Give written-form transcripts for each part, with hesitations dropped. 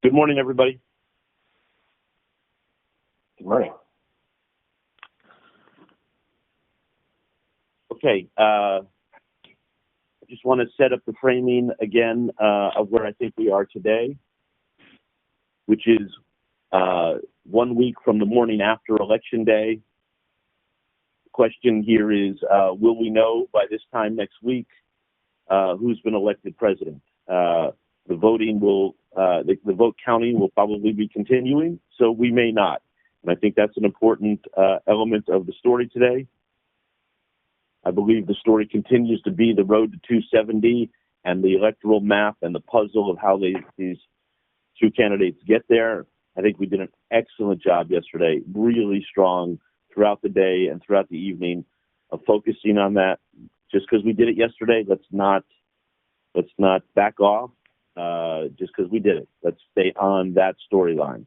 Good morning, everybody. Good morning. Okay, I just want to set up the framing again of where I think we are today, which is 1 week from the morning after Election Day. The question here is, will we know by this time next week who's been elected president? The voting will, the vote counting will probably be continuing, so we may not. And I think that's an important element of the story today. I believe the story continues to be the road to 270 and the electoral map and the puzzle of how these two candidates get there. I think we did an excellent job yesterday, really strong throughout the day and throughout the evening of focusing on that. Just because we did it yesterday, let's not back off just because we did it. Let's stay on that storyline.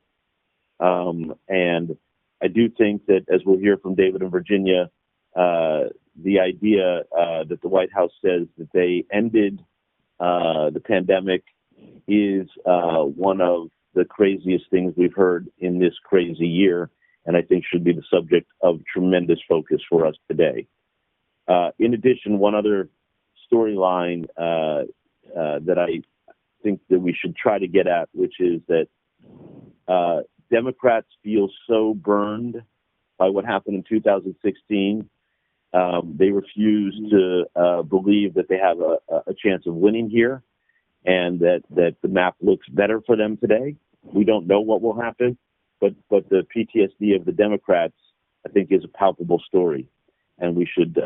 And I do think that, as we'll hear from David and Virginia, the idea that the White House says that they ended the pandemic is one of the craziest things we've heard in this crazy year, and I think should be the subject of tremendous focus for us today. In addition, one other storyline that I think that we should try to get at, which is that Democrats feel so burned by what happened in 2016. They refuse to believe that they have a chance of winning here and that the map looks better for them today. We don't know what will happen, but the PTSD of the Democrats, I think, is a palpable story, and we should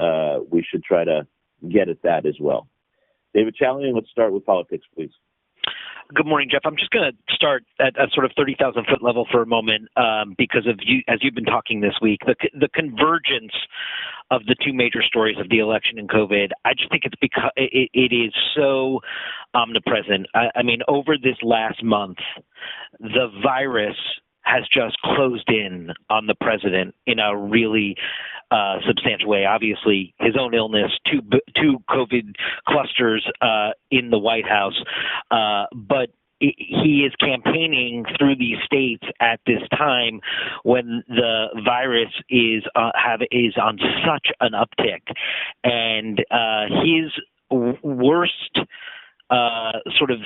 try to get at that as well. David Chalian, let's start with politics, please. Good morning, Jeff. I'm just going to start at a sort of 30,000 foot level for a moment because of you, as you've been talking this week, the convergence of the two major stories of the election and COVID. I just think it's because it is so omnipresent. I mean, over this last month, the virus has just closed in on the president in a really substantial way. Obviously, his own illness, two COVID clusters in the White House, but he is campaigning through these states at this time when the virus is on such an uptick, and his worst sort of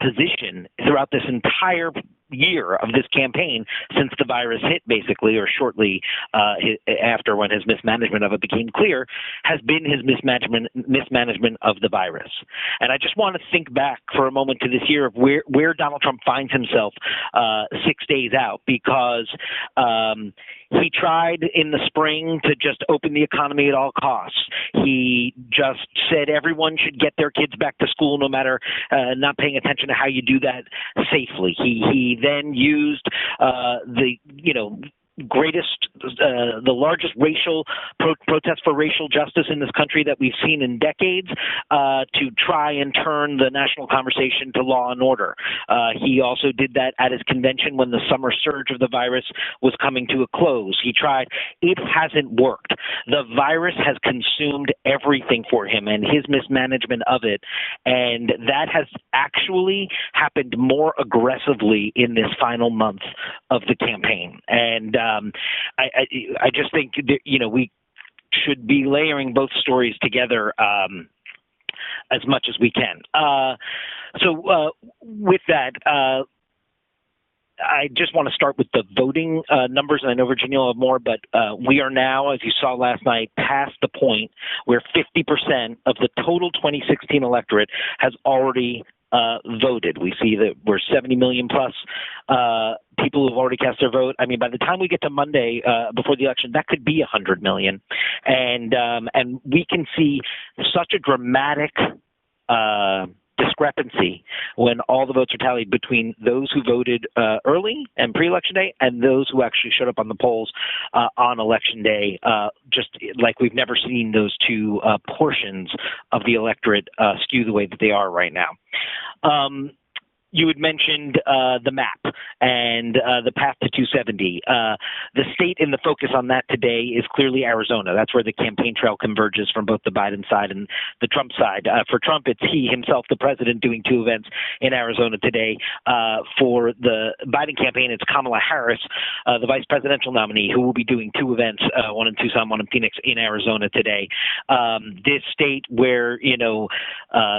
position throughout this entire year of this campaign since the virus hit, basically, or shortly after, when his mismanagement of it became clear, has been his mismanagement of the virus. And I just want to think back for a moment to this year of where Donald Trump finds himself 6 days out, because he tried in the spring to just open the economy at all costs. He just said everyone should get their kids back to school, no matter not paying attention to how you do that safely. He then used the largest racial protest for racial justice in this country that we've seen in decades to try and turn the national conversation to law and order. He also did that at his convention when the summer surge of the virus was coming to a close. He tried. It hasn't worked. The virus has consumed everything for him and his mismanagement of it, and that has actually happened more aggressively in this final month of the campaign. And I just think that, we should be layering both stories together as much as we can. So with that, I just want to start with the voting numbers, and I know Virginia will have more, but we are now, as you saw last night, past the point where 50% of the total 2016 electorate has already voted. We see that we're 70 million plus people who've already cast their vote. I mean, by the time we get to Monday before the election, that could be 100 million, and we can see such a dramatic discrepancy when all the votes are tallied between those who voted early and pre-election day and those who actually showed up on the polls on election day, just like we've never seen those two portions of the electorate skew the way that they are right now. you had mentioned the map and the path to 270. The state in the focus on that today is clearly Arizona. That's where the campaign trail converges from both the Biden side and the Trump side. For Trump, it's he himself, the president, doing two events in Arizona today. For the Biden campaign, it's Kamala Harris, the vice presidential nominee, who will be doing two events, one in Tucson, one in Phoenix, in Arizona today. This state where,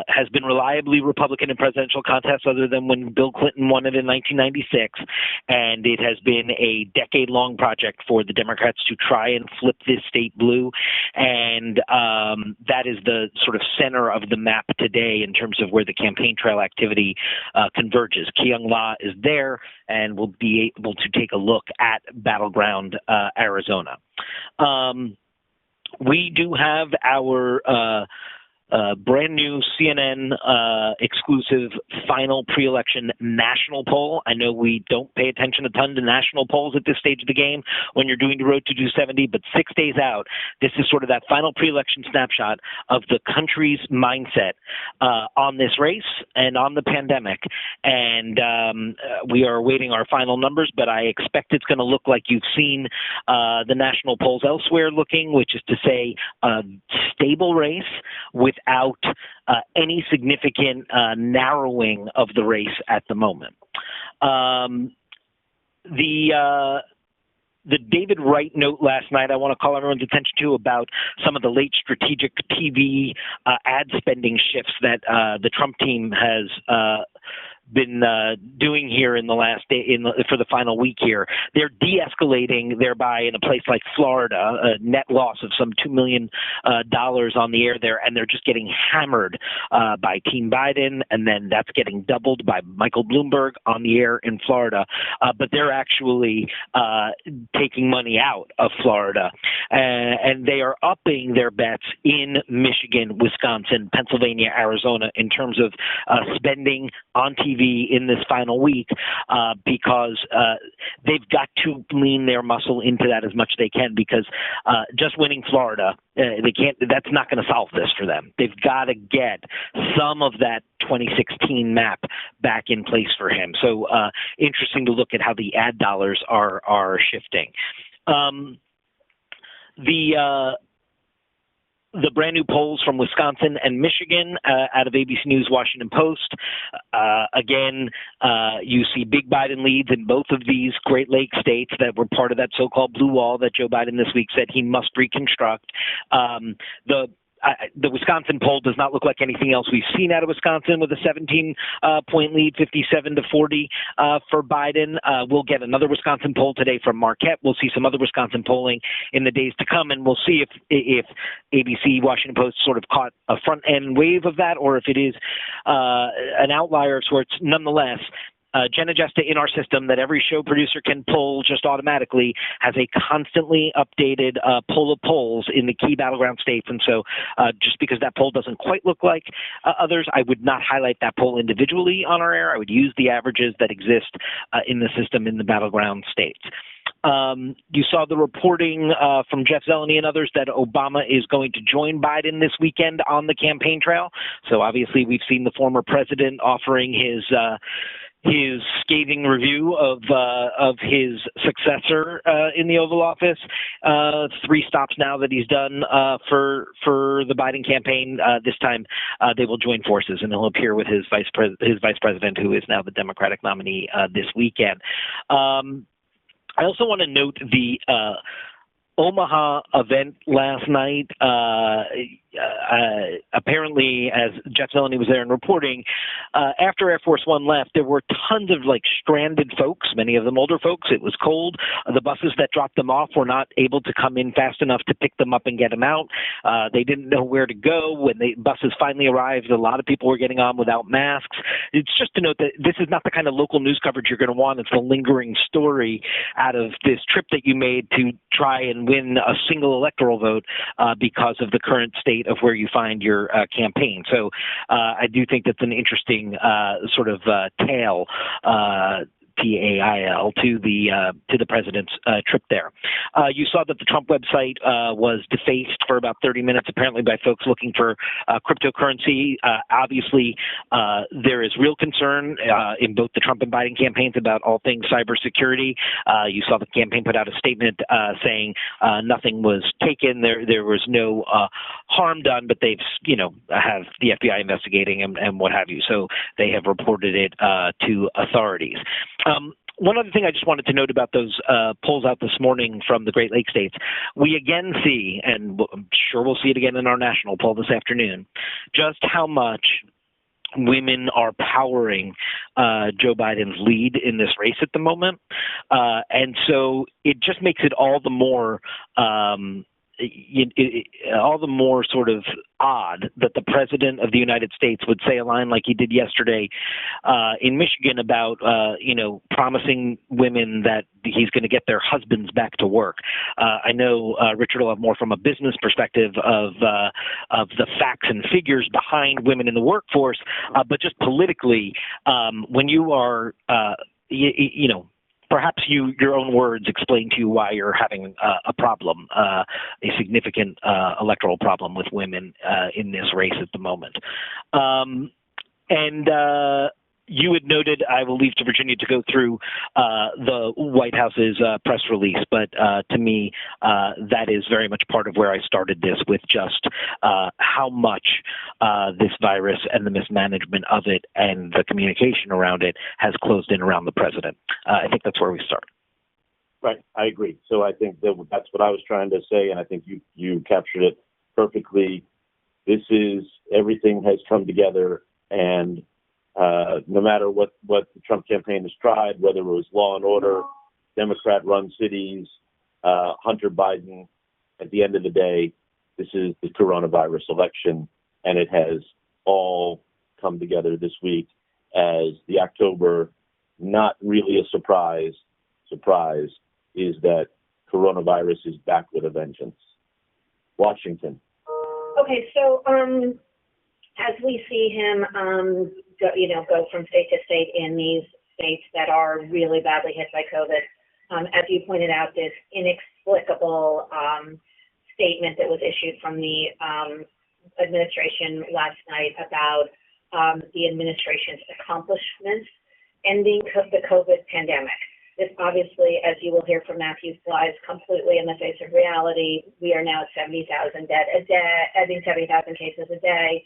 has been reliably Republican in presidential contests other than when Bill Clinton won it in 1996, and it has been a decade-long project for the Democrats to try and flip this state blue, and that is the sort of center of the map today in terms of where the campaign trail activity converges. Kyung La is there, and we'll be able to take a look at battleground Arizona. We do have our brand new CNN exclusive final pre-election national poll. I know we don't pay attention a ton to national polls at this stage of the game when you're doing the road to 270, but 6 days out, this is sort of that final pre-election snapshot of the country's mindset on this race and on the pandemic. And we are awaiting our final numbers, but I expect it's going to look like you've seen the national polls elsewhere looking, which is to say a stable race without any significant narrowing of the race at the moment. The David Wright note last night, I want to call everyone's attention to about some of the late strategic TV ad spending shifts that the Trump team has been doing here in the last day, for the final week here. They're de-escalating thereby in a place like Florida, a net loss of some $2 million on the air there, and they're just getting hammered by Team Biden, and then that's getting doubled by Michael Bloomberg on the air in Florida. But they're actually taking money out of Florida, and they are upping their bets in Michigan, Wisconsin, Pennsylvania, Arizona in terms of spending on TV in this final week, because they've got to lean their muscle into that as much as they can, because just winning Florida, they can't. That's not going to solve this for them. They've got to get some of that 2016 map back in place for him. So interesting to look at how the ad dollars are shifting. The brand new polls from Wisconsin and Michigan out of ABC News, Washington Post. Again, you see big Biden leads in both of these Great Lakes states that were part of that so-called blue wall that Joe Biden this week said he must reconstruct. The Wisconsin poll does not look like anything else we've seen out of Wisconsin, with a 17-point lead, 57-40 for Biden. We'll get another Wisconsin poll today from Marquette. We'll see some other Wisconsin polling in the days to come, and we'll see if ABC, Washington Post sort of caught a front-end wave of that, or if it is an outlier of sorts. Nonetheless, Jenna Jesta in our system that every show producer can pull just automatically has a constantly updated poll of polls in the key battleground states. And so just because that poll doesn't quite look like others, I would not highlight that poll individually on our air. I would use the averages that exist in the system in the battleground states. You saw the reporting from Jeff Zeleny and others that Obama is going to join Biden this weekend on the campaign trail. So obviously we've seen the former president offering his scathing review of his successor in the Oval Office. 3 stops now that he's done for the Biden campaign. This time they will join forces, and he'll appear with his vice president, who is now the Democratic nominee, this weekend. I also want to note the Omaha event last night. Apparently, as Jeff Zeleny was there and reporting, after Air Force One left, there were tons of stranded folks, many of them older folks. It was cold. The buses that dropped them off were not able to come in fast enough to pick them up and get them out. They didn't know where to go. When the buses finally arrived, a lot of people were getting on without masks. It's just to note that this is not the kind of local news coverage you're going to want. It's the lingering story out of this trip that you made to try and win a single electoral vote because of the current state of where you find your campaign. So I do think that's an interesting sort of tale Untitled to the president's trip there. You saw that the Trump website was defaced for about 30 minutes, apparently by folks looking for cryptocurrency. Obviously, there is real concern in both the Trump and Biden campaigns about all things cybersecurity. You saw the campaign put out a statement saying nothing was taken, there was no harm done, but they've have the FBI investigating and what have you. So they have reported it to authorities. One other thing I just wanted to note about those polls out this morning from the Great Lakes states, we again see, and I'm sure we'll see it again in our national poll this afternoon, just how much women are powering Joe Biden's lead in this race at the moment. And so it just makes it all the more sort of odd that the president of the United States would say a line like he did yesterday in Michigan about, promising women that he's going to get their husbands back to work. I know Richard will have more from a business perspective of the facts and figures behind women in the workforce, but just politically, when you are, perhaps your own words explain to you why you're having a problem, a significant electoral problem with women in this race at the moment. You had noted, I will leave to Virginia to go through the White House's press release, but to me, that is very much part of where I started this, with just how much this virus and the mismanagement of it and the communication around it has closed in around the president. I think that's where we start. Right, I agree. So I think that's what I was trying to say, and I think you captured it perfectly. This is, everything has come together, and no matter what the Trump campaign has tried, whether it was law and order, Democrat-run cities, Hunter Biden, at the end of the day, this is the coronavirus election, and it has all come together this week as the October, not really a surprise, is that coronavirus is back with a vengeance. Washington. Okay, so as we see him go from state to state in these states that are really badly hit by COVID, as you pointed out, this inexplicable statement that was issued from the administration last night about the administration's accomplishments ending the COVID pandemic. This obviously, as you will hear from Matthew, flies completely in the face of reality. We are now at 70,000 dead a day, 70,000 cases a day.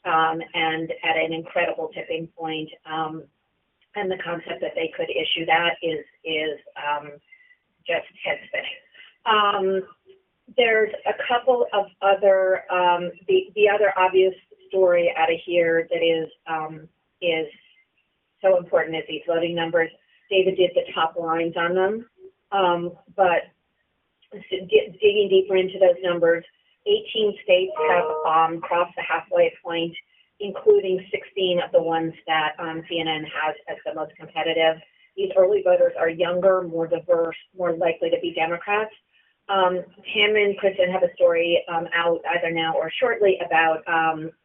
And at an incredible tipping point, and the concept that they could issue that is just head spinning. There's a couple of other the other obvious story out of here that is so important is these voting numbers. David did the top lines on them, but digging deeper into those numbers. 18 states have crossed the halfway point, including 16 of the ones that CNN has as the most competitive. These early voters are younger, more diverse, more likely to be Democrats. Tim and Kristen have a story out either now or shortly about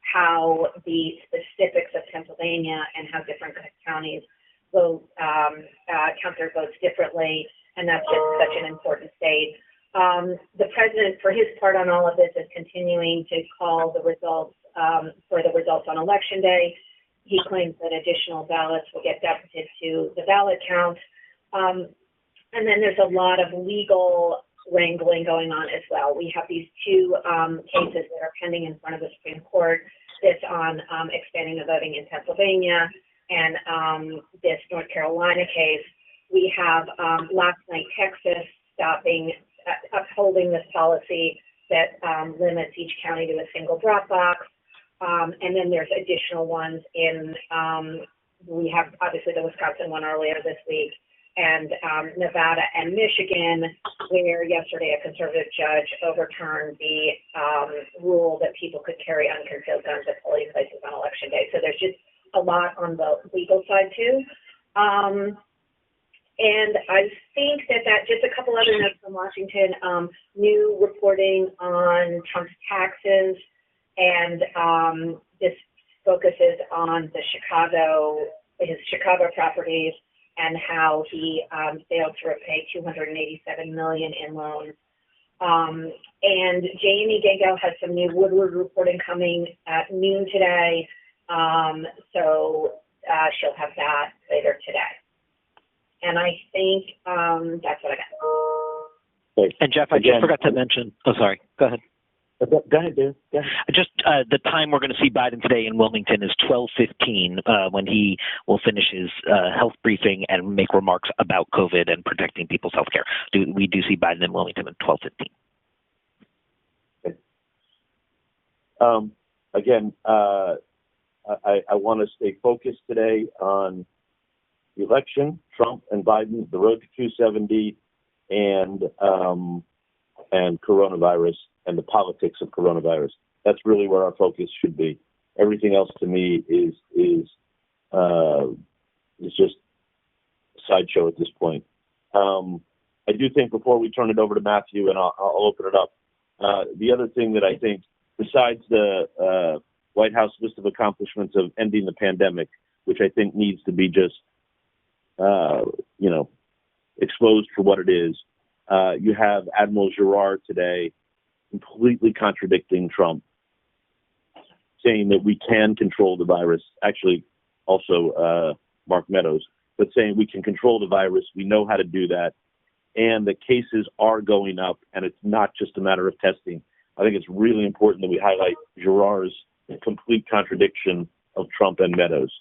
how the specifics of Pennsylvania and how different counties vote, count their votes differently, and that's just such an important state. The president, for his part on all of this, is continuing to call the results for the results on Election Day. He claims that additional ballots will get deputed to the ballot count. And then there's a lot of legal wrangling going on as well. We have these two cases that are pending in front of the Supreme Court. This on expanding the voting in Pennsylvania, and this North Carolina case. We have last night Texas upholding this policy that limits each county to a single drop box. And then there's additional ones in, we have obviously the Wisconsin one earlier this week, and Nevada and Michigan, where yesterday a conservative judge overturned the rule that people could carry unconcealed guns at polling places on Election Day. So there's just a lot on the legal side too. And I think that just a couple other notes from Washington, new reporting on Trump's taxes, and this focuses on his Chicago properties and how he failed to repay $287 million in loans. And Jamie Gago has some new Woodward reporting coming at noon today, so she'll have that later today. And I think that's what I got. And Jeff, I just forgot to mention. Oh, sorry. Go ahead. Go ahead, Dan. Go ahead. Just the time we're going to see Biden today in Wilmington is 12:15, when he will finish his health briefing and make remarks about COVID and protecting people's health care. We do see Biden in Wilmington at 12:15. Okay. Again, I want to stay focused today on the election, Trump and Biden, the road to 270, and coronavirus and the politics of coronavirus. That's really where our focus should be. Everything else to me is just a sideshow at this point. I do think before we turn it over to Matthew, and I'll open it up, the other thing that I think, besides the White House list of accomplishments of ending the pandemic, which I think needs to be just, exposed for what it is, you have Admiral Girard today completely contradicting Trump, saying that we can control the virus. Actually, also Mark Meadows, but saying we can control the virus. We know how to do that. And the cases are going up, and it's not just a matter of testing. I think it's really important that we highlight Girard's complete contradiction of Trump and Meadows.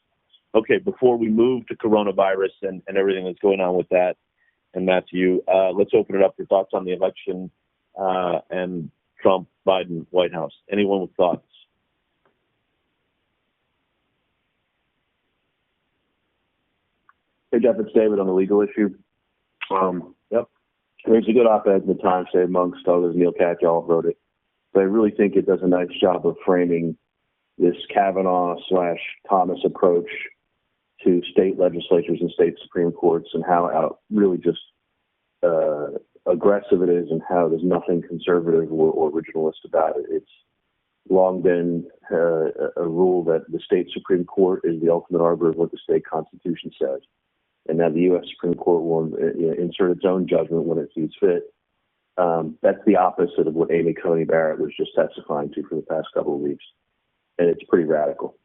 Okay, before we move to coronavirus and everything that's going on with that, and Matthew, let's open it up for thoughts on the election and Trump, Biden, White House. Anyone with thoughts? Hey, Jeff, it's David on the legal issue. Yep. There's a good op-ed in the Times today, amongst others. Neil Katyal wrote it. But I really think it does a nice job of framing this Kavanaugh/Thomas approach to state legislatures and state Supreme Courts, and how really just aggressive it is, and how there's nothing conservative or originalist about it. It's long been a rule that the state Supreme Court is the ultimate arbiter of what the state Constitution says. And now the U.S. Supreme Court will insert its own judgment when it sees fit. That's the opposite of what Amy Coney Barrett was just testifying to for the past couple of weeks. And it's pretty radical.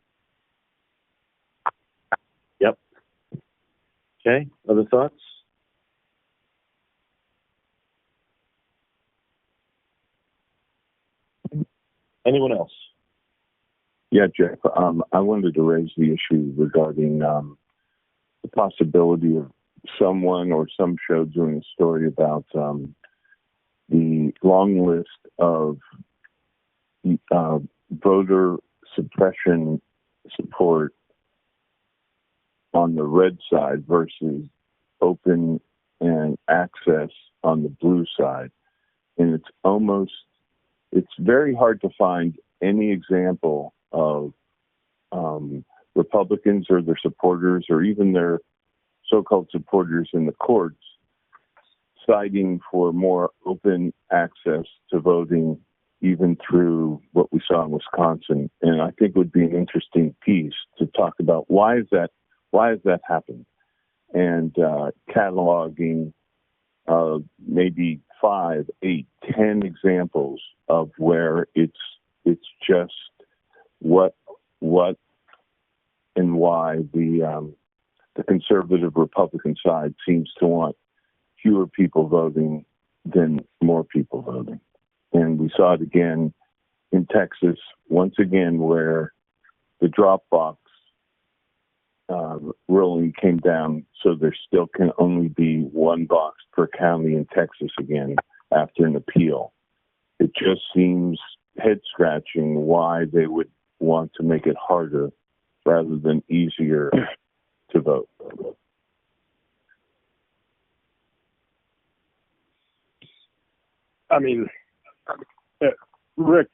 Yep. Okay. Other thoughts? Anyone else? Yeah, Jeff. I wanted to raise the issue regarding the possibility of someone or some show doing a story about the long list of voter suppression support on the red side versus open and access on the blue side. And it's very hard to find any example of Republicans or their supporters, or even their so-called supporters in the courts, citing for more open access to voting, even through what we saw in Wisconsin. And I think it would be an interesting piece to talk about why has that happened, and cataloging maybe 5, 8, 10 examples of where it's just what and why the conservative Republican side seems to want fewer people voting than more people voting. And we saw it again in Texas, once again, where the drop box ruling came down, so there still can only be one box per county in Texas again after an appeal. It just seems head-scratching why they would want to make it harder rather than easier to vote. I mean, Rick,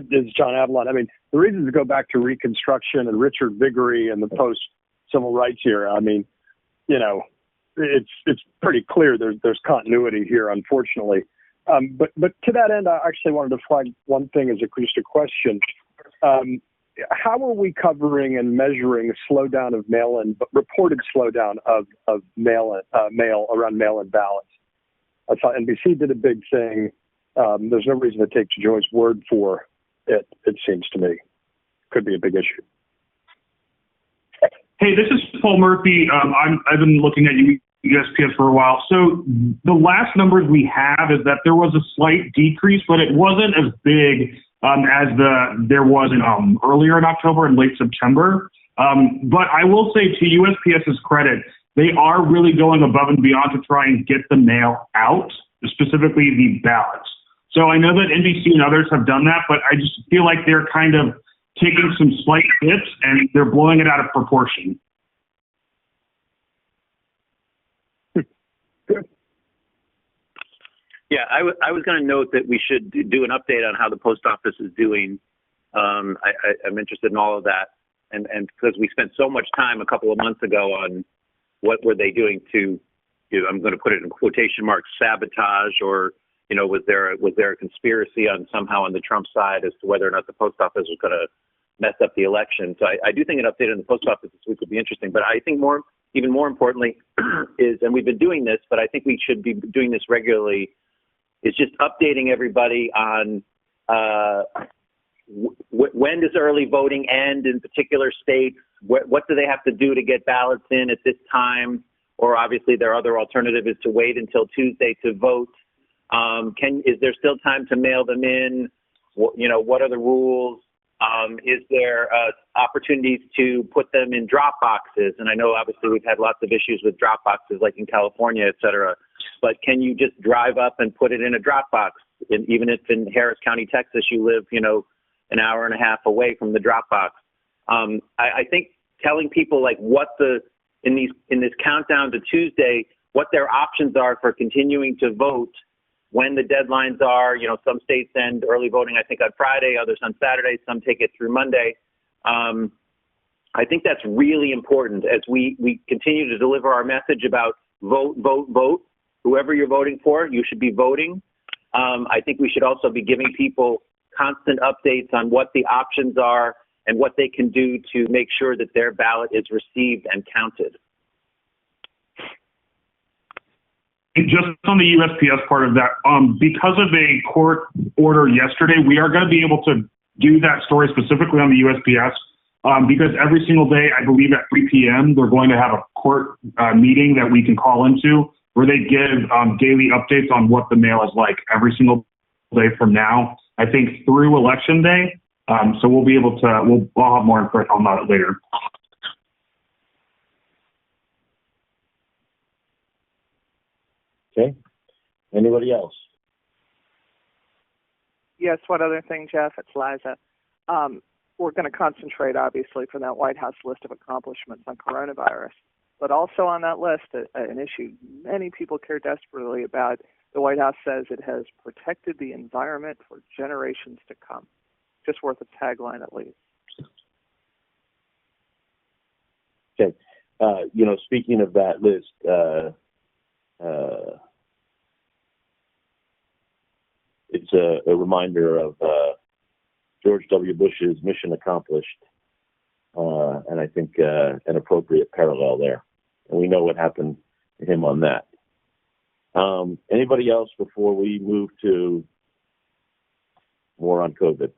this is John Avalon. I mean, the reason to go back to Reconstruction and Richard Viguerie and the post-civil rights era, I mean, it's pretty clear there's continuity here, unfortunately. But to that end, I actually wanted to flag one thing as just a question. how are we covering and measuring slowdown of mail-in, but reported slowdown of mail around mail-in ballots? I saw NBC did a big thing. There's no reason to take Joy's word for it, it seems to me. Could be a big issue. Hey, this is Paul Murphy. I've been looking at USPS for a while. So the last numbers we have is that there was a slight decrease, but it wasn't as big as there was in earlier in October and late September. But I will say, to USPS's credit, they are really going above and beyond to try and get the mail out, specifically the ballots. So I know that NBC and others have done that, but I just feel like they're kind of taking some slight hits and they're blowing it out of proportion. Good. Yeah, I was going to note that we should do an update on how the post office is doing. I'm interested in all of that, and because we spent so much time a couple of months ago on what were they doing to, I'm going to put it in quotation marks, sabotage, or was there a conspiracy somehow on the Trump side as to whether or not the post office was going to mess up the election? So I do think an update on the post office this week would be interesting. But I think even more importantly is, and we've been doing this, but I think we should be doing this regularly, is just updating everybody on when does early voting end in particular states? What do they have to do to get ballots in at this time? Or obviously their other alternative is to wait until Tuesday to vote. Is there still time to mail them in? What are the rules? Is there opportunities to put them in drop boxes? And I know obviously we've had lots of issues with drop boxes, like in California, et cetera. But can you just drive up and put it in a drop box? And even if in Harris County, Texas, you live, an hour and a half away from the drop box. I think telling people like in this countdown to Tuesday, what their options are for continuing to vote when the deadlines are, some states end early voting, I think, on Friday, others on Saturday, some take it through Monday. I think that's really important as we continue to deliver our message about vote, vote, vote. Whoever you're voting for, you should be voting. I think we should also be giving people constant updates on what the options are and what they can do to make sure that their ballot is received and counted. Just on the USPS part of that, because of a court order yesterday, we are going to be able to do that story specifically on the USPS because every single day, I believe at 3 p.m., they're going to have a court meeting that we can call into where they give daily updates on what the mail is like every single day from now, I think, through Election Day. So we'll be able to, I'll have more input on that later. Okay. Anybody else? Yes, one other thing, Jeff. It's Liza. We're going to concentrate, obviously, for that White House list of accomplishments on coronavirus. But also on that list, an issue many people care desperately about, the White House says it has protected the environment for generations to come. Just worth a tagline at least. Okay. Speaking of that list, it's a reminder of George W. Bush's mission accomplished, and I think an appropriate parallel there. And we know what happened to him on that. Anybody else before we move to more on COVID?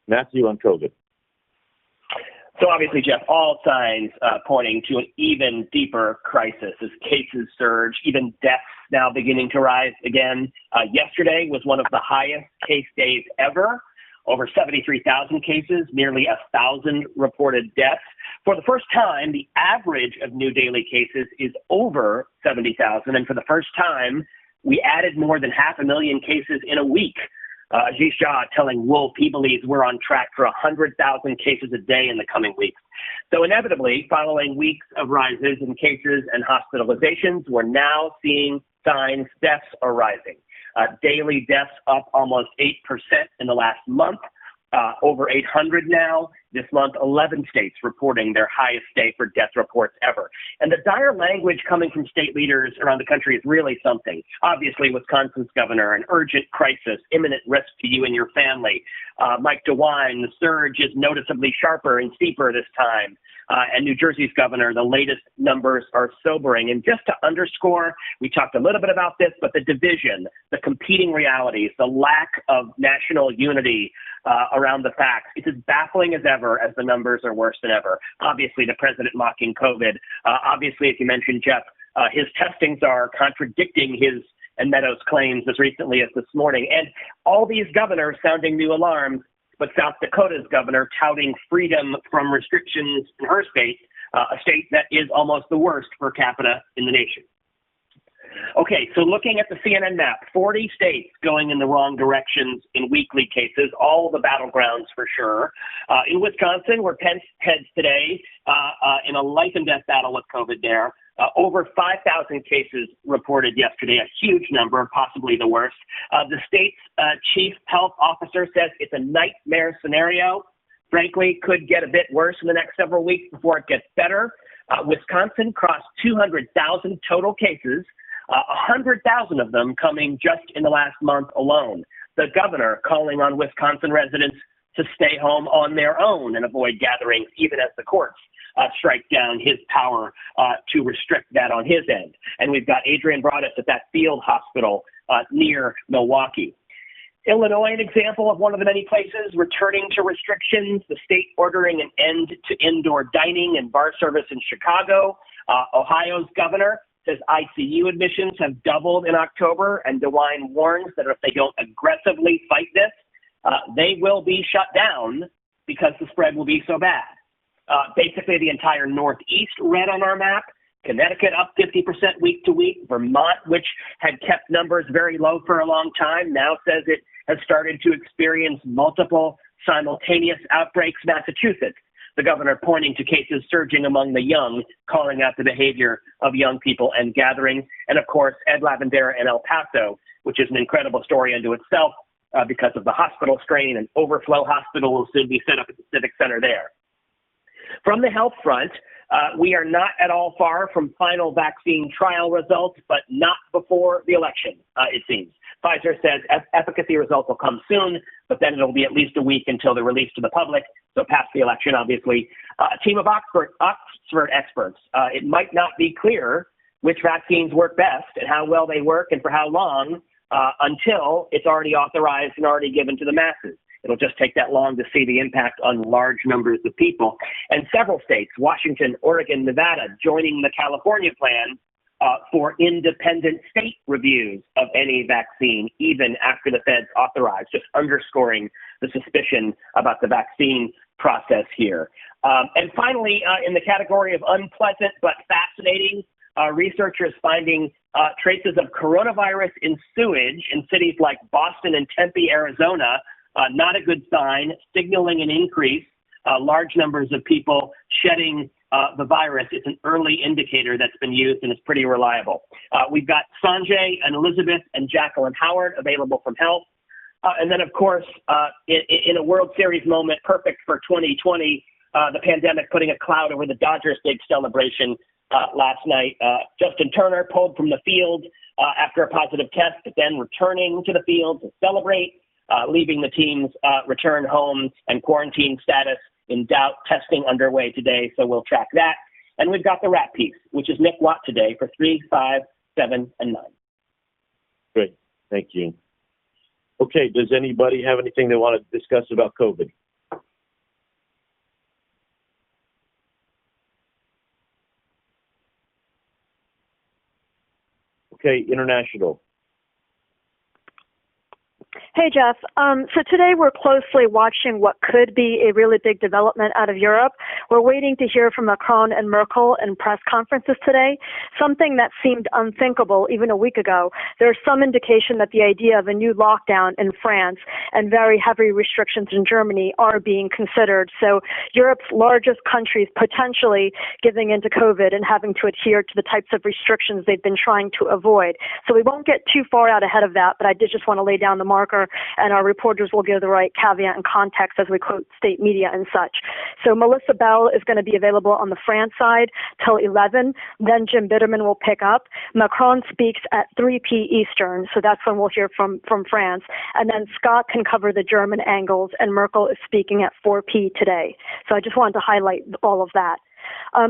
Matthew, on COVID. So obviously, Jeff, all signs pointing to an even deeper crisis as cases surge, even deaths now beginning to rise again. Yesterday was one of the highest case days ever. Over 73,000 cases, nearly 1,000 reported deaths. For the first time, the average of new daily cases is over 70,000. And for the first time, we added more than 500,000 cases in a week. Aziz Shah telling Wolf he believes we're on track for 100,000 cases a day in the coming weeks. So inevitably, following weeks of rises in cases and hospitalizations, we're now seeing signs deaths are rising. Daily deaths up almost 8% in the last month, over 800 now. This month, 11 states reporting their highest day for death reports ever. And the dire language coming from state leaders around the country is really something. Obviously, Wisconsin's governor, an urgent crisis, imminent risk to you and your family. Mike DeWine, the surge is noticeably sharper and steeper this time. And New Jersey's governor, the latest numbers are sobering. And just to underscore, we talked a little bit about this, but the division, the competing realities, the lack of national unity around the facts, it's as baffling as ever as the numbers are worse than ever. Obviously, the president mocking COVID. Obviously, as you mentioned, Jeff, his testings are contradicting his and Meadows' claims as recently as this morning. And all these governors sounding new alarms, but South Dakota's governor touting freedom from restrictions in her state, a state that is almost the worst per capita in the nation. Okay, so looking at the CNN map, 40 states going in the wrong directions in weekly cases, all the battlegrounds for sure. In Wisconsin, where Pence heads today in a life and death battle with COVID there, over 5,000 cases reported yesterday, a huge number, possibly the worst. The state's chief health officer says it's a nightmare scenario. Frankly, could get a bit worse in the next several weeks before it gets better. Wisconsin crossed 200,000 total cases, 100,000 of them coming just in the last month alone. The governor calling on Wisconsin residents to stay home on their own and avoid gatherings, even as the courts strike down his power to restrict that on his end. And we've got Adrian Broadus at that field hospital near Milwaukee. Illinois, an example of one of the many places returning to restrictions, the state ordering an end to indoor dining and bar service in Chicago. Ohio's governor says ICU admissions have doubled in October, and DeWine warns that if they don't aggressively fight this, they will be shut down because the spread will be so bad. Basically, the entire Northeast red on our map. Connecticut up 50% week to week. Vermont, which had kept numbers very low for a long time, now says it has started to experience multiple simultaneous outbreaks. Massachusetts, the governor pointing to cases surging among the young, calling out the behavior of young people and gatherings. And of course, Ed Lavandera in El Paso, which is an incredible story unto itself because of the hospital strain. An overflow hospital will soon be set up at the Civic Center there. From the health front, we are not at all far from final vaccine trial results, but not before the election, it seems. Pfizer says efficacy results will come soon, but then it'll be at least a week until they're released to the public. So past the election, obviously. A team of Oxford experts. It might not be clear which vaccines work best and how well they work and for how long until it's already authorized and already given to the masses. It'll just take that long to see the impact on large numbers of people. And several states, Washington, Oregon, Nevada, joining the California plan for independent state reviews of any vaccine, even after the feds authorize, just underscoring the suspicion about the vaccine process here. And finally, in the category of unpleasant but fascinating, researchers finding traces of coronavirus in sewage in cities like Boston and Tempe, Arizona. Not a good sign, signaling an increase, large numbers of people shedding the virus. It's an early indicator that's been used and is pretty reliable. We've got Sanjay and Elizabeth and Jacqueline Howard available from Health. And then, of course, in a World Series moment perfect for 2020, the pandemic putting a cloud over the Dodgers' big celebration last night. Justin Turner pulled from the field after a positive test, but then returning to the field to celebrate. Leaving the team's return home and quarantine status in doubt. Testing underway today, so we'll track that. And we've got the wrap piece, which is Nick Watt today for 3, 5, 7, and 9. Great. Thank you. Okay, does anybody have anything they want to discuss about COVID? Okay, international. Hey, Jeff. So today we're closely watching what could be a really big development out of Europe. We're waiting to hear from Macron and Merkel in press conferences today, something that seemed unthinkable even a week ago. There's some indication that the idea of a new lockdown in France and very heavy restrictions in Germany are being considered. So Europe's largest countries potentially giving into COVID and having to adhere to the types of restrictions they've been trying to avoid. So we won't get too far out ahead of that, but I did just want to lay down the marker disclaimer, and our reporters will give the right caveat and context as we quote state media and such. So Melissa Bell is going to be available on the France side till 11. Then Jim Bitterman will pick up. Macron speaks at 3 p. Eastern, so that's when we'll hear from France. And then Scott can cover the German angles, and Merkel is speaking at 4 p. today. So I just wanted to highlight all of that.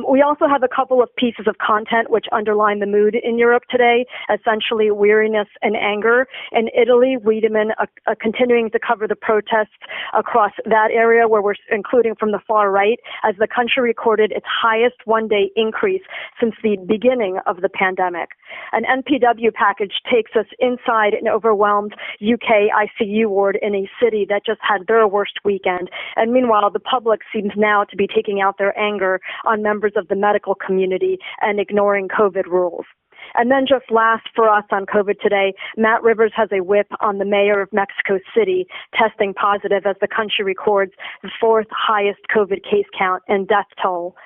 We also have a couple of pieces of content which underline the mood in Europe today, essentially weariness and anger. In Italy, Wiedemann continuing to cover the protests across that area where we're including from the far right, as the country recorded its highest one-day increase since the beginning of the pandemic. An NPW package takes us inside an overwhelmed UK ICU ward in a city that just had their worst weekend. And meanwhile, the public seems now to be taking out their anger on members of the medical community and ignoring COVID rules. And then just last for us on COVID today, Matt Rivers has a whip on the mayor of Mexico City testing positive as the country records the 4th highest COVID case count and death toll.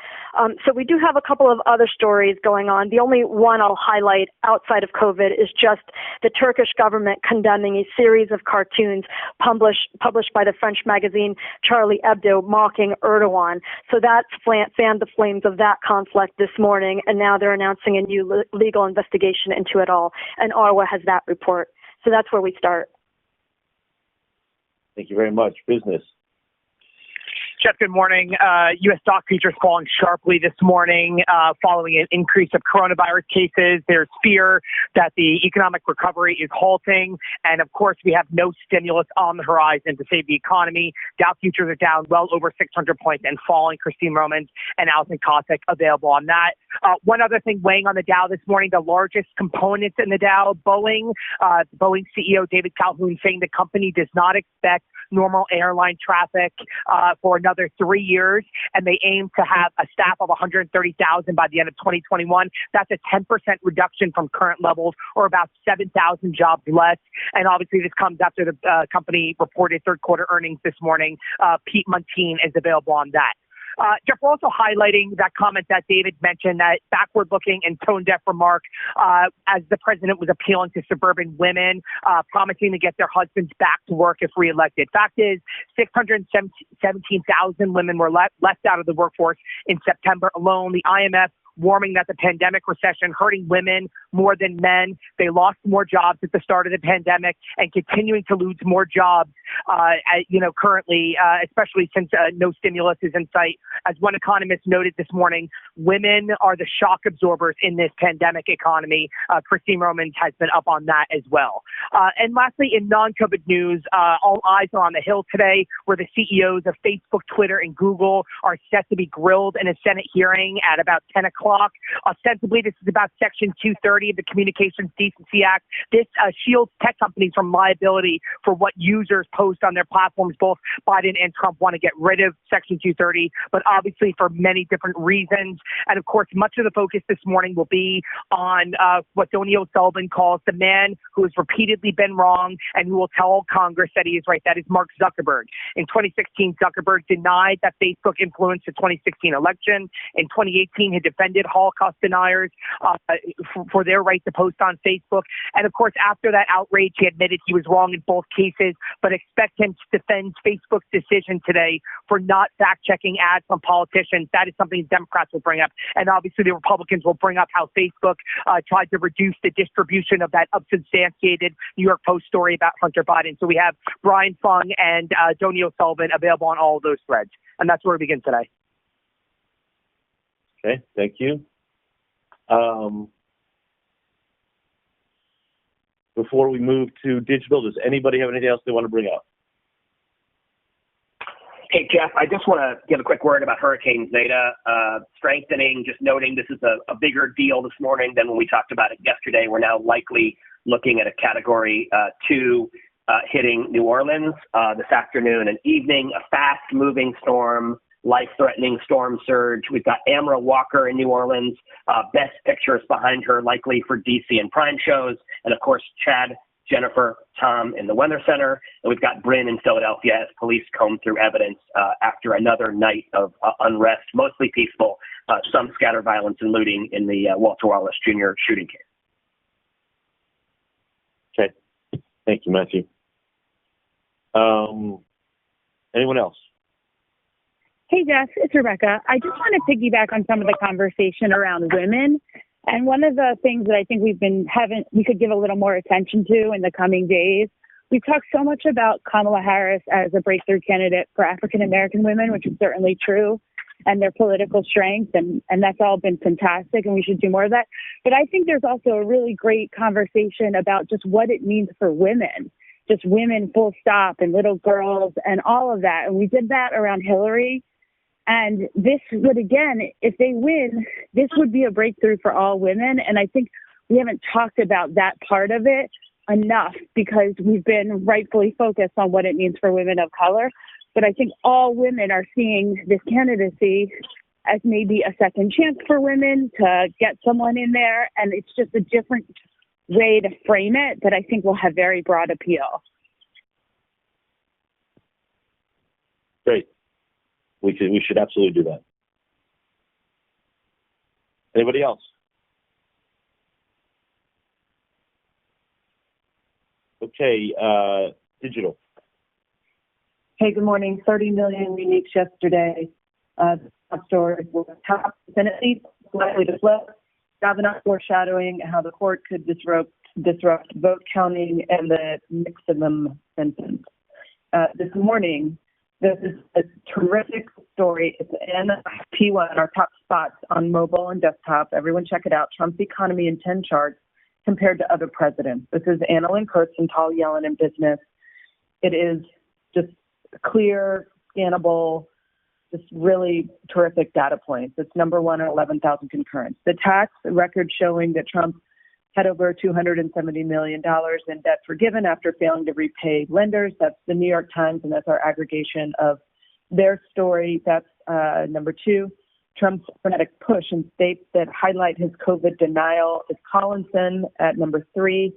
So we do have a couple of other stories going on. The only one I'll highlight outside of COVID is just the Turkish government condemning a series of cartoons published by the French magazine Charlie Hebdo mocking Erdogan. So that's fanned the flames of that conflict this morning, and now they're announcing a new legal investigation into it all. And Arwa has that report. So that's where we start. Thank you very much. Business. Jeff, good morning. U.S. stock futures falling sharply this morning following an increase of coronavirus cases. There's fear that the economic recovery is halting. And of course, we have no stimulus on the horizon to save the economy. Dow futures are down well over 600 points and falling. Christine Romans and Alison Kosik available on that. One other thing weighing on the Dow this morning, the largest components in the Dow, Boeing. Boeing CEO David Calhoun saying the company does not expect normal airline traffic for another 3 years, and they aim to have a staff of 130,000 by the end of 2021. That's a 10% reduction from current levels, or about 7,000 jobs less. And obviously, this comes after the company reported third quarter earnings this morning. Pete Muntean is available on that. Jeff, we're also highlighting that comment that David mentioned, that backward-looking and tone-deaf remark as the president was appealing to suburban women, promising to get their husbands back to work if reelected. Fact is, 617,000 women were left out of the workforce in September alone. The IMF warning that the pandemic recession hurting women more than men. They lost more jobs at the start of the pandemic and continuing to lose more jobs, currently, especially since no stimulus is in sight. As one economist noted this morning, women are the shock absorbers in this pandemic economy. Christine Romans has been up on that as well. And lastly, in non-COVID news, all eyes are on the Hill today, where the CEOs of Facebook, Twitter, and Google are set to be grilled in a Senate hearing at about 10 o'clock. Ostensibly, this is about Section 230 of the Communications Decency Act. This shields tech companies from liability for what users post on their platforms. Both Biden and Trump want to get rid of Section 230, but obviously for many different reasons. And of course, much of the focus this morning will be on what Tony O'Sullivan calls the man who has repeatedly been wrong and who will tell Congress that he is right. That is Mark Zuckerberg. In 2016, Zuckerberg denied that Facebook influenced the 2016 election. In 2018, he defended Holocaust deniers for their right to post on Facebook. And of course, after that outrage, he admitted he was wrong in both cases, but expect him to defend Facebook's decision today for not fact-checking ads from politicians. That is something Democrats will bring up. And obviously, the Republicans will bring up how Facebook tried to reduce the distribution of that unsubstantiated New York Post story about Hunter Biden. So we have Brian Fung and Tony O'Sullivan available on all of those threads. And that's where we begin today. Okay, thank you. Before we move to digital, does anybody have anything else they want to bring up? Hey, Jeff, I just want to give a quick word about Hurricane Zeta strengthening, just noting this is a bigger deal this morning than when we talked about it yesterday. We're now likely looking at a Category 2 hitting New Orleans this afternoon and evening, a fast-moving storm, life-threatening storm surge. We've got Amara Walker in New Orleans, Best Pictures behind her, likely for DC and Prime shows, and of course, Chad, Jennifer, Tom in the Weather Center, and we've got Bryn in Philadelphia as police comb through evidence after another night of unrest, mostly peaceful, some scattered violence and looting in the Walter Wallace Jr. shooting case. Okay. Thank you, Matthew. Anyone else? Hey, Jeff, it's Rebecca. I just want to piggyback on some of the conversation around women. And one of the things that I think we could give a little more attention to in the coming days. We've talked so much about Kamala Harris as a breakthrough candidate for African American women, which is certainly true, and their political strength, and that's all been fantastic, and we should do more of that. But I think there's also a really great conversation about just what it means for women, just women full stop, and little girls, and all of that. And we did that around Hillary. And this would, again, if they win, this would be a breakthrough for all women. And I think we haven't talked about that part of it enough because we've been rightfully focused on what it means for women of color. But I think all women are seeing this candidacy as maybe a second chance for women to get someone in there. And it's just a different way to frame it that I think will have very broad appeal. Great. We should absolutely do that. Anybody else? Okay, digital. Hey, good morning. 30 million uniques yesterday. Top story was top Senate seats likely to flip. Kavanaugh foreshadowing how the court could disrupt vote counting and the Nixon sentence. This morning, this is a terrific story. It's in P1, our top spots on mobile and desktop. Everyone check it out. Trump's economy in 10 charts compared to other presidents. This is Annalyn Kurtz and Tal Yellen in Business. It is just clear, scannable, just really terrific data points. It's number one at 11,000 concurrents. The tax record showing that Trump had over $270 million in debt forgiven after failing to repay lenders. That's the New York Times, and that's our aggregation of their story. That's number two. Trump's frenetic push in states that highlight his COVID denial is Collinson at number three.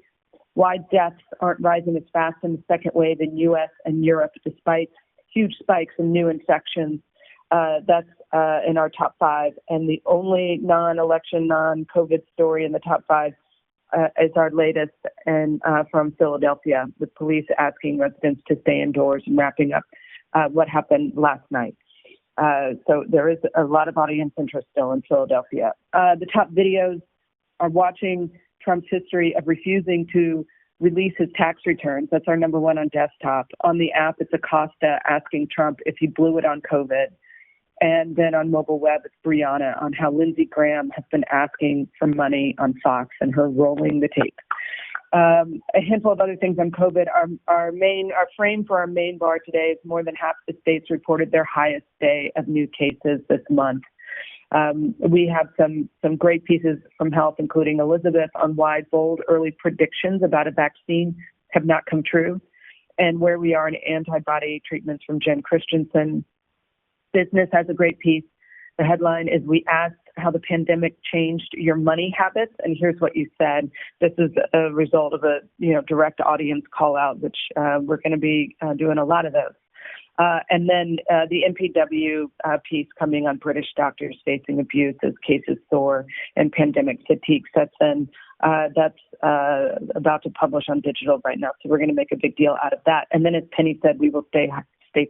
Why deaths aren't rising as fast in the second wave in U.S. and Europe despite huge spikes in new infections. That's in our top five. And the only non-election, non-COVID story in the top five is our latest and from Philadelphia, with police asking residents to stay indoors and wrapping up what happened last night. So there is a lot of audience interest still in Philadelphia. The top videos are watching Trump's history of refusing to release his tax returns. That's our number one on desktop. On the app, it's Acosta asking Trump if he blew it on COVID. And then on mobile web, it's Brianna on how Lindsey Graham has been asking for money on Fox and her rolling the tape. A handful of other things on COVID. Our frame for our main bar today is more than half the states reported their highest day of new cases this month. We have some great pieces from Health, including Elizabeth, on why bold early predictions about a vaccine have not come true, and where we are in antibody treatments from Jen Christensen. Business has a great piece. The headline is, "We asked how the pandemic changed your money habits, and here's what you said." This is a result of a direct audience call out, which we're going to be doing a lot of those. And then the MPW piece coming on British doctors facing abuse as cases soar and pandemic fatigue sets in. That's about to publish on digital right now, so we're going to make a big deal out of that. And then, as Penny said, we will stay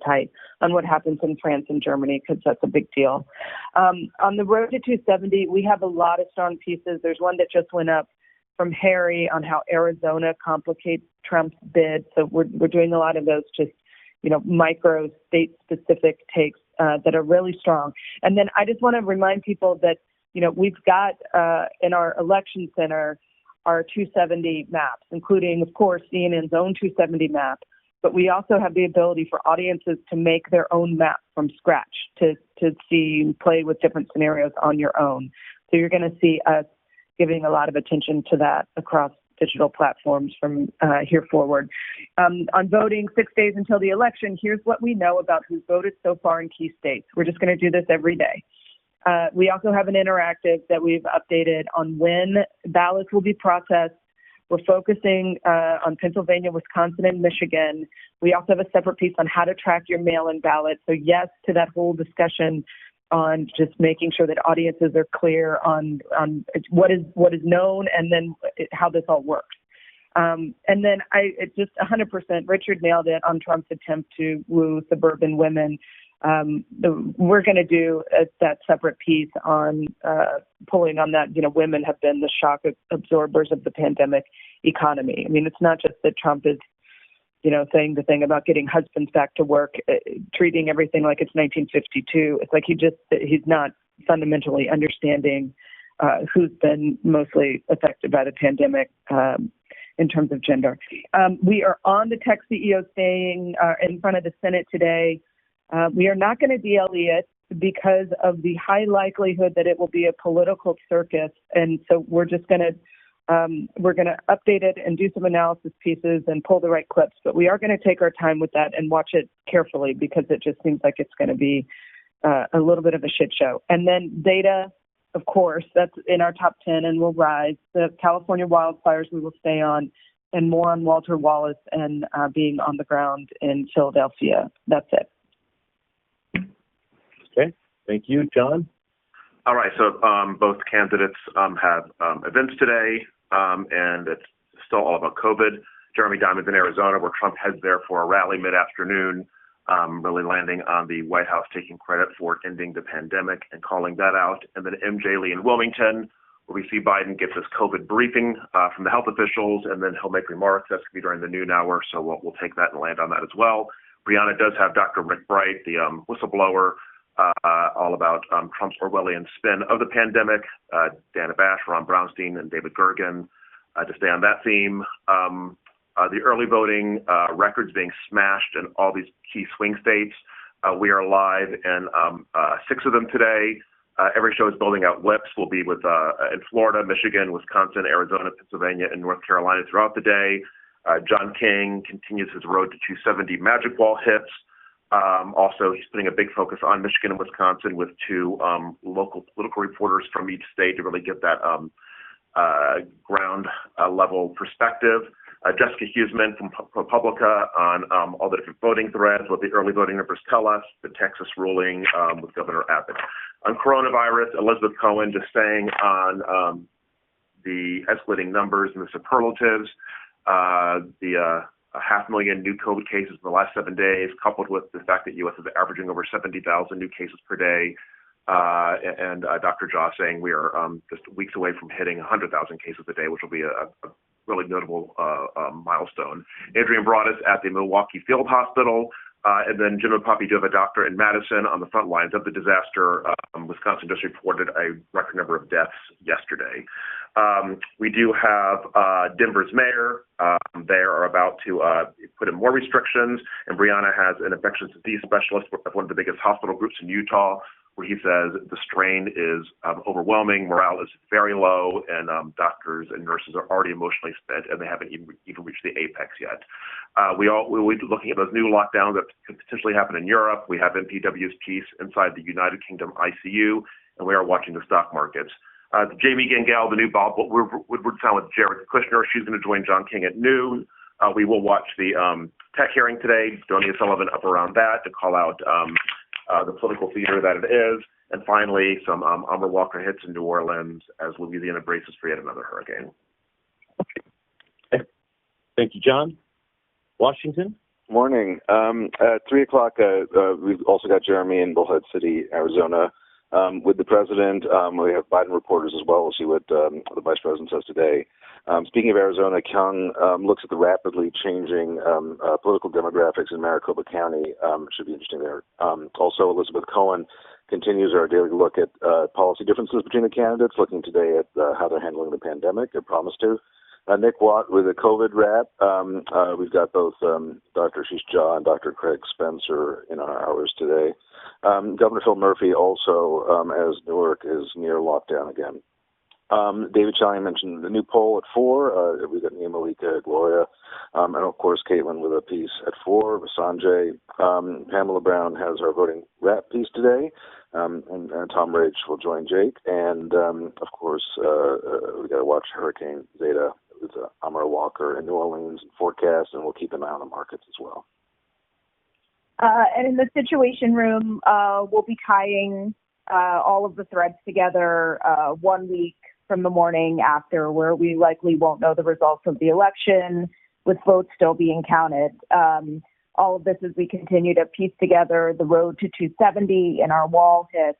tight on what happens in France and Germany, because that's a big deal. On the road to 270, we have a lot of strong pieces. There's one that just went up from Harry on how Arizona complicates Trump's bid. So we're doing a lot of those just micro state-specific takes that are really strong. And then I just want to remind people that, we've got in our election center our 270 maps, including, of course, CNN's own 270 map. But we also have the ability for audiences to make their own map from scratch to play with different scenarios on your own. So you're going to see us giving a lot of attention to that across digital platforms from here forward. On voting, 6 days until the election, here's what we know about who's voted so far in key states. We're just going to do this every day. We also have an interactive that we've updated on when ballots will be processed. We're focusing on Pennsylvania, Wisconsin, and Michigan. We also have a separate piece on how to track your mail-in ballot. So yes to that whole discussion on just making sure that audiences are clear on what is known and then how this all works. And then it's just 100%, Richard nailed it on Trump's attempt to woo suburban women. We're going to do that separate piece on pulling on that. Women have been the shock absorbers of the pandemic economy. I mean, it's not just that Trump is, saying the thing about getting husbands back to work, treating everything like it's 1952. It's like he's not fundamentally understanding who's been mostly affected by the pandemic in terms of gender. We are on the tech CEO staying in front of the Senate today. We are not going to DLE it because of the high likelihood that it will be a political circus. And so we're just going to update it and do some analysis pieces and pull the right clips. But we are going to take our time with that and watch it carefully because it just seems like it's going to be a little bit of a shit show. And then data, of course, that's in our top 10 and will rise. The California wildfires we will stay on, and more on Walter Wallace and being on the ground in Philadelphia. That's it. Okay. Thank you. John? All right. So both candidates have events today, and it's still all about COVID. Jeremy Diamond's in Arizona, where Trump heads there for a rally mid-afternoon, really landing on the White House taking credit for ending the pandemic and calling that out. And then MJ Lee in Wilmington, where we see Biden get this COVID briefing from the health officials, and then he'll make remarks. That's going to be during the noon hour, so we'll take that and land on that as well. Brianna does have Dr. Rick Bright, the whistleblower, all about Trump's Orwellian spin of the pandemic. Dana Bash, Ron Brownstein, and David Gergen to stay on that theme. The early voting records being smashed in all these key swing states. We are live in 6 of them today. Every show is building out lips. We'll be with in Florida, Michigan, Wisconsin, Arizona, Pennsylvania, and North Carolina throughout the day. John King continues his road to 270 Magic Wall hits. Also, he's putting a big focus on Michigan and Wisconsin with 2 local political reporters from each state to really get that ground level perspective. Jessica Huseman from ProPublica on all the different voting threads, what the early voting numbers tell us, the Texas ruling with Governor Abbott. On coronavirus, Elizabeth Cohen just saying on the escalating numbers and the superlatives, the 500,000 new COVID cases in the last 7 days, coupled with the fact that U.S. is averaging over 70,000 new cases per day, and Dr. Jha saying we are just weeks away from hitting 100,000 cases a day, which will be a really notable milestone. Adrian Broadus at the Milwaukee Field Hospital, and then Jim and Poppy do have a doctor in Madison on the front lines of the disaster. Wisconsin just reported a record number of deaths yesterday. We do have Denver's mayor. They are about to put in more restrictions, and Brianna has an infectious disease specialist of one of the biggest hospital groups in Utah, where he says the strain is overwhelming, morale is very low, and doctors and nurses are already emotionally spent, and they haven't even reached the apex yet. We'll be looking at those new lockdowns that could potentially happen in Europe. We have MPW's piece inside the United Kingdom ICU, and we are watching the stock markets. Jamie Gangel, the new Bob Woodward sound with Jared Kushner. She's going to join John King at noon. We will watch the tech hearing today. Donia Sullivan up around that to call out the political theater that it is. And finally, some Amber Walker hits in New Orleans as Louisiana braces for yet another hurricane. Okay. Thank you, John. Washington? Morning. At 3 o'clock, we've also got Jeremy in Bullhead City, Arizona. With the president, we have Biden reporters as well. We'll see what the vice president says today. Speaking of Arizona, Kyung looks at the rapidly changing political demographics in Maricopa County. Should be interesting there. Also, Elizabeth Cohen continues our daily look at policy differences between the candidates, looking today at how they're handling the pandemic. They promised to. Nick Watt with a COVID wrap. We've got both Dr. Ashish Jha and Dr. Craig Spencer in our hours today. Governor Phil Murphy also, as Newark is near lockdown again. David Chine mentioned the new poll at 4. We've got Nia Malika, Gloria, and of course Caitlin with a piece at 4. Sanjay, Pamela Brown has our voting wrap piece today, and Tom Rage will join Jake. And of course, we got to watch Hurricane Zeta with Amara Walker in New Orleans and forecast, and we'll keep an eye on the markets as well. And in the Situation Room, we'll be tying all of the threads together 1 week from the morning after, where we likely won't know the results of the election, with votes still being counted. All of this as we continue to piece together the road to 270 in our wall hits.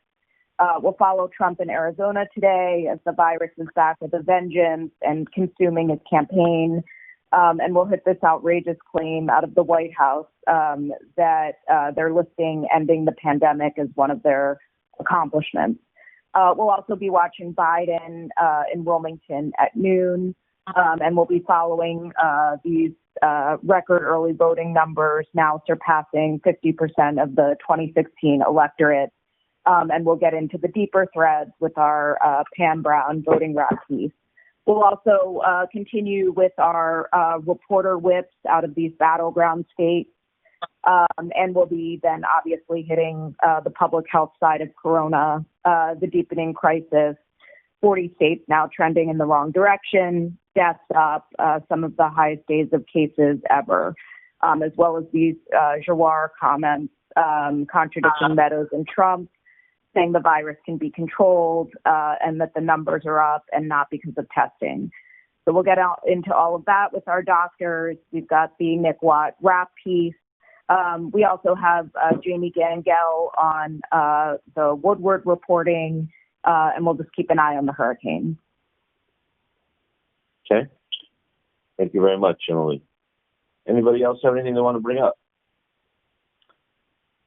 We'll follow Trump in Arizona today as the virus is back with a vengeance and consuming his campaign. And we'll hit this outrageous claim out of the White House that they're listing ending the pandemic as one of their accomplishments. We'll also be watching Biden in Wilmington at noon, and we'll be following these record early voting numbers, now surpassing 50% of the 2016 electorate. And we'll get into the deeper threads with our Pam Brown voting wrap piece. We'll also continue with our reporter whips out of these battleground states. And we'll be then obviously hitting the public health side of Corona, the deepening crisis, 40 states now trending in the wrong direction, deaths up, some of the highest days of cases ever, as well as these Giroir comments contradicting Meadows and Trump, saying the virus can be controlled and that the numbers are up and not because of testing. So we'll get out into all of that with our doctors. We've got the Nick Watt wrap piece. We also have Jamie Gangel on the Woodward reporting, and we'll just keep an eye on the hurricane. Okay. Thank you very much, Emily. Anybody else have anything they want to bring up?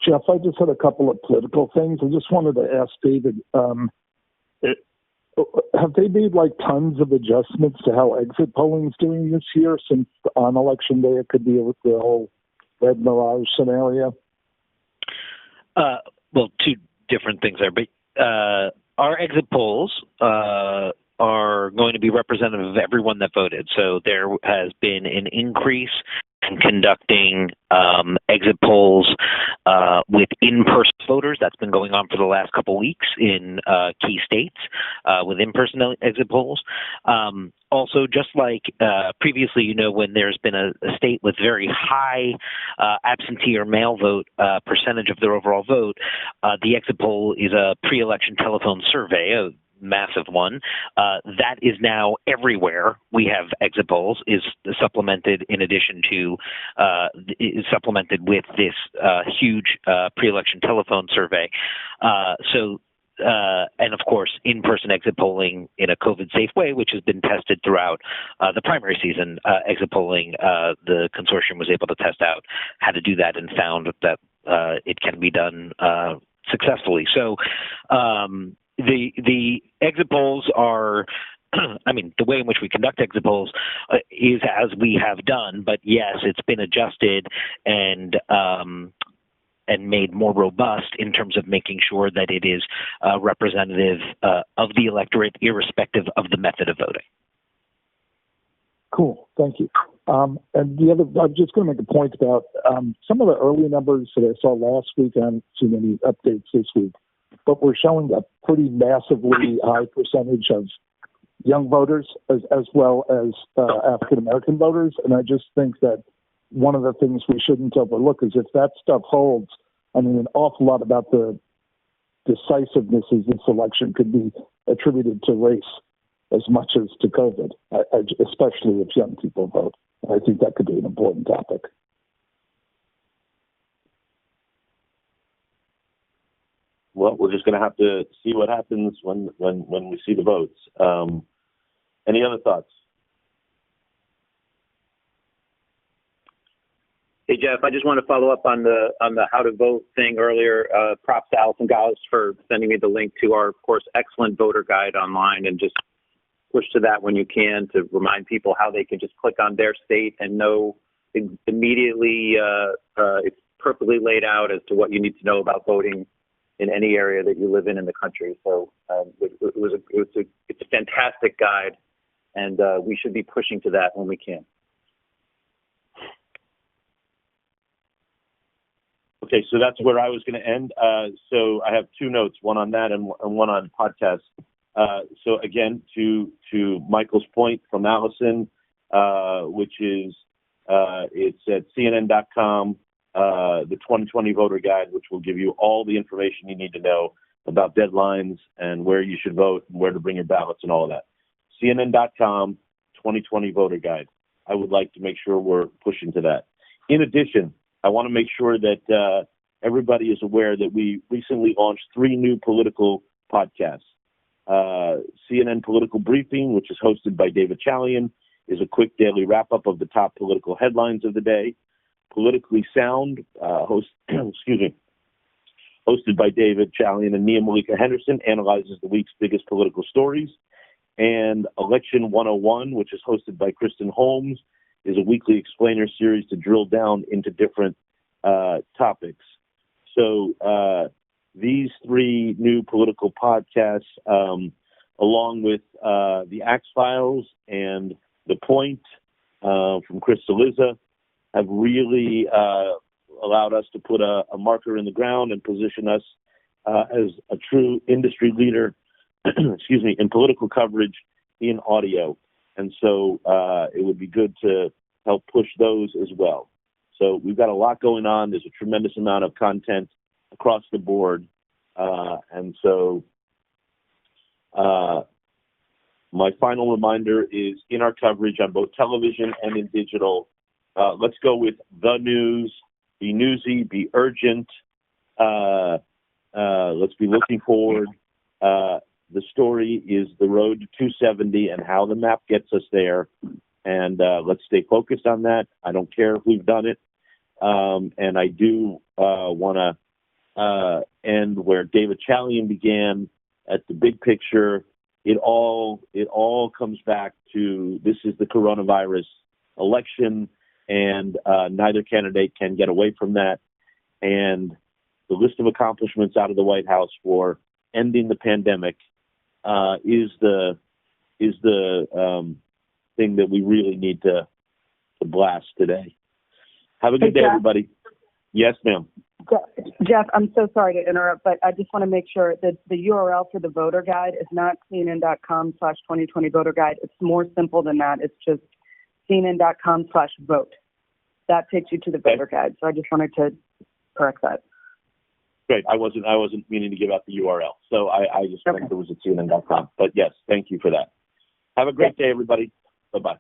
Jeff, I just had a couple of political things. I just wanted to ask David, have they made like tons of adjustments to how exit polling is doing this year, since on election day it could be with the whole red mirage scenario? Well, two different things there, but our exit polls are going to be representative of everyone that voted. So there has been an increase in conducting exit polls with in-person voters. That's been going on for the last couple of weeks in key states with in-person exit polls. Also, just like previously, you know, when there's been a state with very high absentee or mail vote percentage of their overall vote, the exit poll is a pre-election telephone survey, a massive one. That is now everywhere. We have exit polls is supplemented in addition to is supplemented with this huge pre-election telephone survey. And of course, in-person exit polling in a COVID-safe way, which has been tested throughout the primary season. Exit polling, the consortium was able to test out how to do that and found that it can be done successfully. So the exit polls are, I mean, the way in which we conduct exit polls is as we have done, but yes, it's been adjusted and made more robust in terms of making sure that it is representative of the electorate, irrespective of the method of voting. Cool, thank you. And the other, I'm just going to make a point about some of the early numbers that I saw last week. I haven't seen any updates this week, but we're showing a pretty massively high percentage of young voters as well as African-American voters. And I just think that one of the things we shouldn't overlook is if that stuff holds, I mean, an awful lot about the decisiveness of this election could be attributed to race as much as to COVID, especially if young people vote. I think that could be an important topic. Well, we're just going to have to see what happens when we see the votes. Any other thoughts? Hey Jeff, I just want to follow up on the how to vote thing earlier. Props to Allison Gauss for sending me the link to our, of course, excellent voter guide online, and just push to that when you can to remind people how they can just click on their state and know immediately. It's perfectly laid out as to what you need to know about voting in any area that you live in the country. So it's a fantastic guide, and we should be pushing to that when we can. Okay, so that's where I was going to end. So I have two notes, one on that and one on podcast. So again, to Michael's point from Allison, which is it's at CNN.com, the 2020 voter guide, which will give you all the information you need to know about deadlines and where you should vote and where to bring your ballots and all of that. CNN.com 2020 voter guide. I would like to make sure we're pushing to that. In addition, I want to make sure that everybody is aware that we recently launched 3 new political podcasts. CNN Political Briefing, which is hosted by David Chalian, is a quick daily wrap-up of the top political headlines of the day. Politically Sound, hosted by David Chalian and Nia Malika Henderson, analyzes the week's biggest political stories. And Election 101, which is hosted by Kristen Holmes, is a weekly explainer series to drill down into different topics. So these 3 new political podcasts, along with the Axe Files and The Point from Chris Cillizza, have really allowed us to put a marker in the ground and position us as a true industry leader, in political coverage in audio. And so it would be good to help push those as well. So we've got a lot going on. There's a tremendous amount of content across the board. And so my final reminder is in our coverage on both television and in digital. Let's go with the news. Be newsy, be urgent. Let's be looking forward. The story is the road to 270 and how the map gets us there. And let's stay focused on that. I don't care if we've done it. And I do want to end where David Chalian began, at the big picture. It all comes back to this is the coronavirus election, and neither candidate can get away from that. And the list of accomplishments out of the White House for ending the pandemic is the thing that we really need to blast today. Have a good day, everybody. Yes, ma'am. Jeff, I'm so sorry to interrupt, but I just want to make sure that the URL for the voter guide is not CNN.com/2020 voter guide. It's more simple than that. It's just CNN.com/vote. That takes you to the voter guide. So I just wanted to correct that. Great. I wasn't meaning to give out the URL. So I just meant it was at CNN.com. But yes, thank you for that. Have a great day, everybody. Bye-bye.